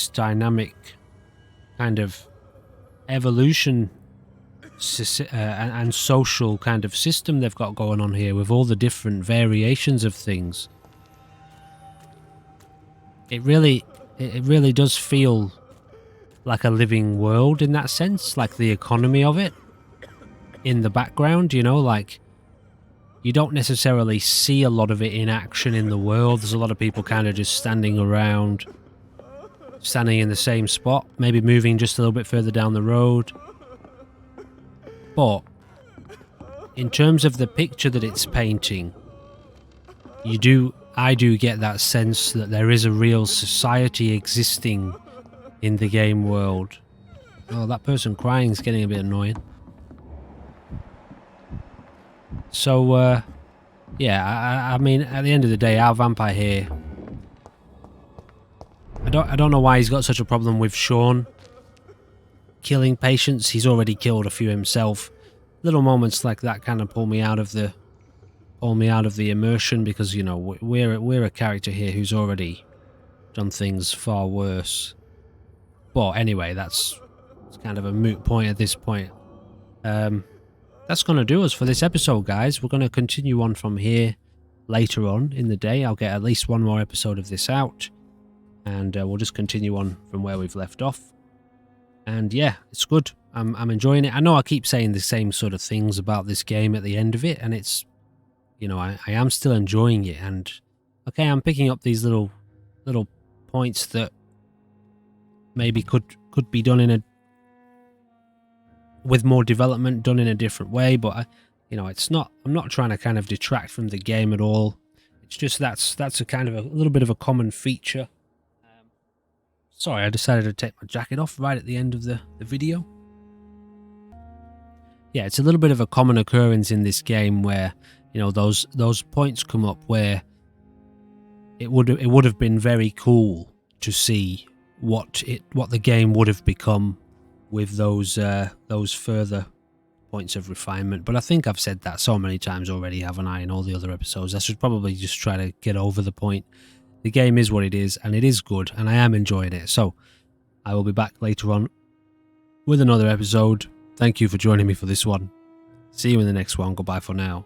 dynamic kind of evolution and social kind of system they've got going on here with all the different variations of things. It really does feel like a living world in that sense, like the economy of it in the background, you know, like you don't necessarily see a lot of it in action in the world. There's a lot of people kind of just standing around, standing in the same spot, maybe moving just a little bit further down the road. But in terms of the picture that it's painting, I do get that sense that there is a real society existing in the game world. Oh, that person crying is getting a bit annoying. So, yeah, I mean, at the end of the day, our vampire here, I don't know why he's got such a problem with Sean killing patients. He's already killed a few himself. Little moments like that kind of pull me out of the immersion, because, you know, we're a character here who's already done things far worse. But anyway, it's kind of a moot point at this point. That's going to do us for this episode, guys. We're going to continue on from here later on in the day. I'll get at least one more episode of this out, and we'll just continue on from where we've left off. And yeah, it's good. I'm enjoying it. I know I keep saying the same sort of things about this game at the end of it, and it's, you know, I am still enjoying it. And okay, I'm picking up these little points that maybe could be done with more development, done in a different way, but you know, I'm not trying to kind of detract from the game at all. It's just that's a kind of a little bit of a common feature. Sorry, I decided to take my jacket off right at the end of the video. Yeah, it's a little bit of a common occurrence in this game where, you know, those points come up where it would have been very cool to see what the game would have become with those further points of refinement. But I think I've said that so many times already, haven't I, in all the other episodes? I should probably just try to get over the point. The game is what it is, and it is good, and I am enjoying it. So I will be back later on with another episode. Thank you for joining me for this one. See you in the next one. Goodbye for now.